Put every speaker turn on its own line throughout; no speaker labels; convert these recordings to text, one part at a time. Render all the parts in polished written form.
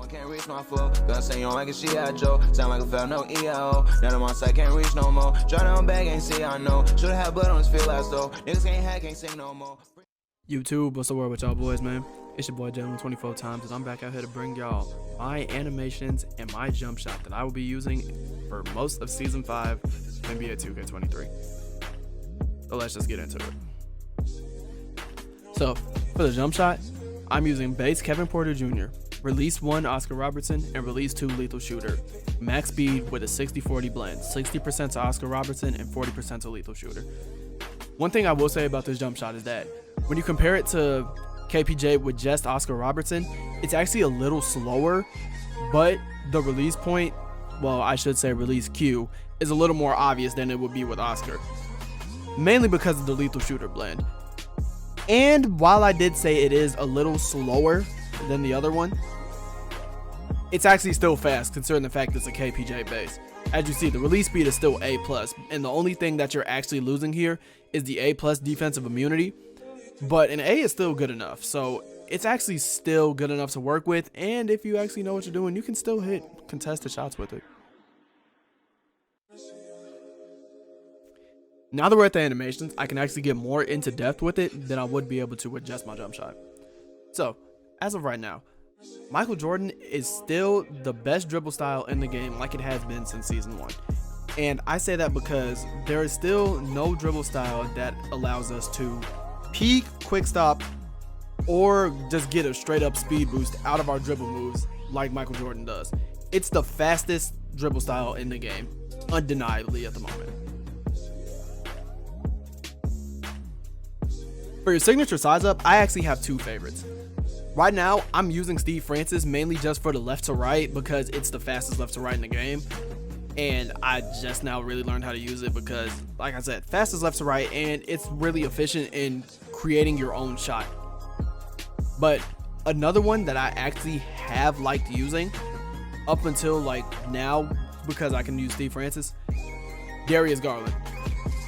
Can't reach my flow. Gonna say you don't like a G.I. Joe. Sound like a fell no EIO. Now I'm on site, can't reach no more. Draw down bag, ain't see, I know. Should've had blood on his feel as though. Niggas can't hack, can't sing no more.
YouTube, what's the word with y'all boys, man? It's your boy Jalen 24 times, and I'm back out here to bring y'all my animations and my jump shot that I will be using for most of Season 5 NBA 2K23. So let's just get into it. So, for the jump shot, I'm using base Kevin Porter Jr., release 1 Oscar Robertson, and release 2 Lethal Shooter. Max speed with a 60-40 blend, 60% to Oscar Robertson and 40% to Lethal Shooter. One thing I will say about this jump shot is that when you compare it to KPJ with just Oscar Robertson, it's actually a little slower, but the release point, well, I should say release Q, is a little more obvious than it would be with Oscar. Mainly because of the Lethal Shooter blend. And while I did say it is a little slower than the other one, it's actually still fast considering the fact it's a KPJ base. As you see, the release speed is still A+, and the only thing that you're actually losing here is the A+ defensive immunity, but an A is still good enough, so it's actually still good enough to work with, and if you actually know what you're doing, you can still hit contested shots with it. Now that we're at the animations, I can actually get more into depth with it than I would be able to with just my jump shot. So, as of right now, Michael Jordan is still the best dribble style in the game like it has been since Season 1. And I say that because there is still no dribble style that allows us to peak, quick stop, or just get a straight up speed boost out of our dribble moves like Michael Jordan does. It's the fastest dribble style in the game, undeniably at the moment. For your signature size up, I actually have 2 favorites. Right now, I'm using Steve Francis mainly just for the left to right because it's the fastest left to right in the game. And I just now really learned how to use it because, like I said, fastest left to right, and it's really efficient in creating your own shot. But another one that I actually have liked using up until like now, because I can use Steve Francis, Darius Garland.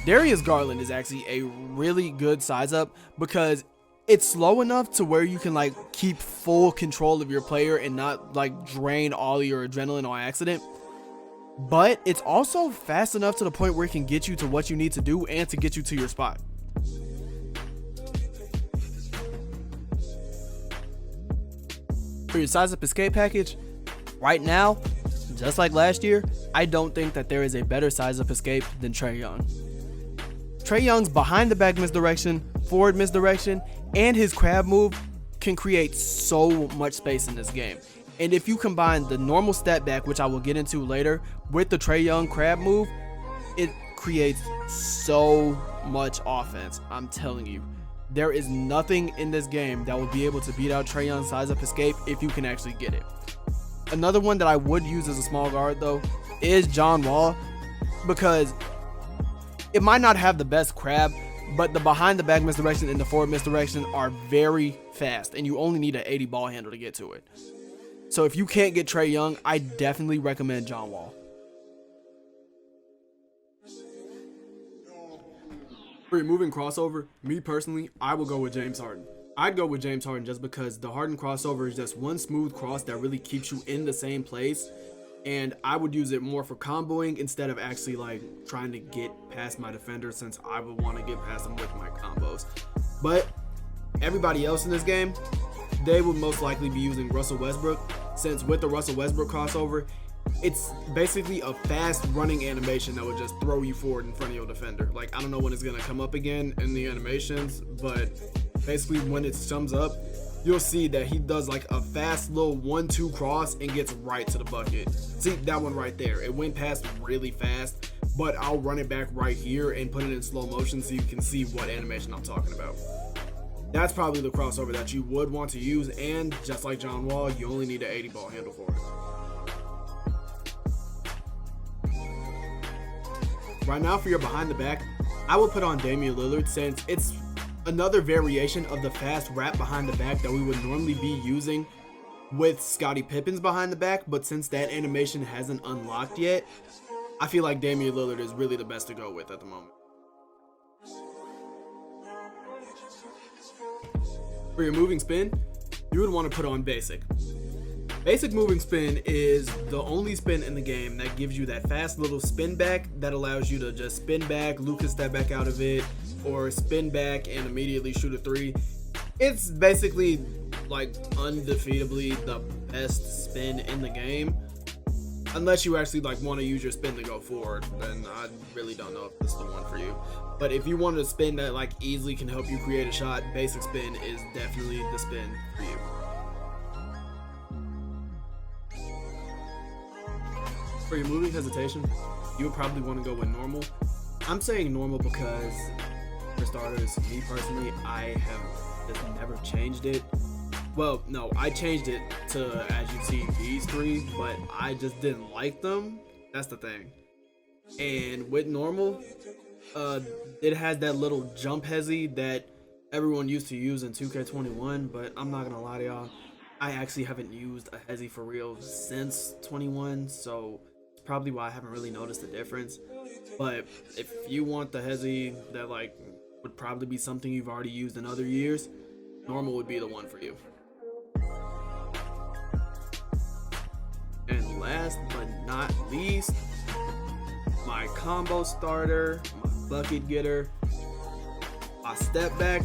Darius Garland is actually a really good size up because it's slow enough to where you can like keep full control of your player and not like drain all your adrenaline on accident. But it's also fast enough to the point where it can get you to what you need to do and to get you to your spot. For your size up escape package, right now, just like last year, I don't think that there is a better size up escape than Trae Young. Trae Young's behind the back misdirection, forward misdirection, and his crab move can create so much space in this game. And if you combine the normal step back, which I will get into later, with the Trae Young crab move, it creates so much offense. I'm telling you, there is nothing in this game that will be able to beat out Trae Young's size up escape if you can actually get it. Another one that I would use as a small guard though is John Wall, because it might not have the best crab, but the behind the back misdirection and the forward misdirection are very fast, and you only need an 80 ball handle to get to it. So if you can't get Trae Young, I definitely recommend John Wall. For your moving crossover, me personally, I will go with James Harden. I'd go with James Harden just because the Harden crossover is just one smooth cross that really keeps you in the same place. And I would use it more for comboing instead of actually like trying to get past my defender, since I would want to get past them with my combos. But everybody else in this game, they would most likely be using Russell Westbrook, since with the Russell Westbrook crossover, it's basically a fast running animation that would just throw you forward in front of your defender. Like, I don't know when it's going to come up again in the animations, but basically when it sums up, you'll see that he does like a fast little 1-2 cross and gets right to the bucket. See that one right there? It went past really fast, but I'll run it back right here and put it in slow motion so you can see what animation I'm talking about. That's probably the crossover that you would want to use, and just like John Wall, you only need an 80 ball handle for it. Right now for your behind the back, I will put on Damian Lillard, since it's another variation of the fast wrap behind the back that we would normally be using with Scottie Pippen's behind the back, but since that animation hasn't unlocked yet, I feel like Damian Lillard is really the best to go with at the moment. For your moving spin, you would want to put on basic. Basic moving spin is the only spin in the game that gives you that fast little spin back that allows you to just spin back, Luke can step back out of it, or spin back and immediately shoot a 3. It's basically like undefeatably the best spin in the game. Unless you actually like want to use your spin to go forward, then I really don't know if this is the one for you. But if you want a spin that like easily can help you create a shot, basic spin is definitely the spin for you. For your moving hesitation, you would probably want to go with normal. I'm saying normal because, for starters, me personally, I have just never changed it. Well, no, I changed it to, as you see, these 3, but I just didn't like them. That's the thing. And with normal, it has that little jump hezi that everyone used to use in 2K21, but I'm not gonna lie to y'all, I actually haven't used a hezi for real since 21, so it's probably why I haven't really noticed the difference. But if you want the hezi that like would probably be something you've already used in other years, normal would be the one for you. And last but not least, my combo starter, my bucket getter, my step back,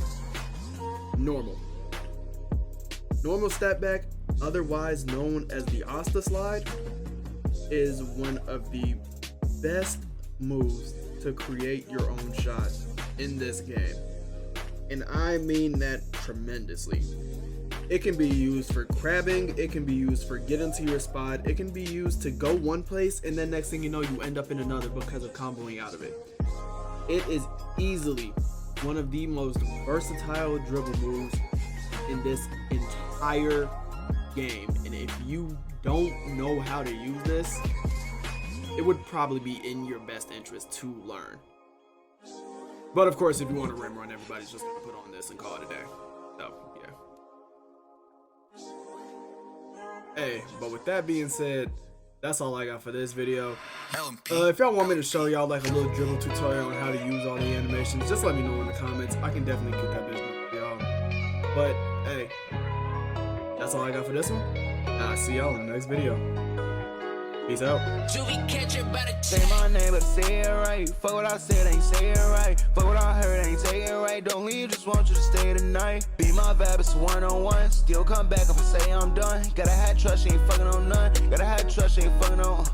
normal. Normal step back, otherwise known as the Asta slide, is one of the best moves to create your own shot in this game. And I mean that tremendously. It can be used for crabbing, it can be used for getting to your spot, it can be used to go one place and then next thing you know you end up in another because of comboing out of it. It is easily one of the most versatile dribble moves in this entire game, and if you don't know how to use this, it would probably be in your best interest to learn. But of course, if you want to rim run, everybody's just gonna put on this and call it a day. So yeah. Hey, but with that being said, that's all I got for this video. If y'all want me to show y'all like a little dribble tutorial on how to use all the animations, just let me know in the comments. I can definitely get that business for y'all. But hey, that's all I got for this one, and I'll see y'all in the next video. Peace out.
Say my name, but say it right. Fuck what I said, ain't say it right. Fuck what I heard, ain't take it right. Don't leave, just want you to stay tonight. Be my vibe, it's one-on-one. Still come back if I say I'm done. Gotta have trust, she ain't fucking on none. Gotta have trust, she ain't fucking on.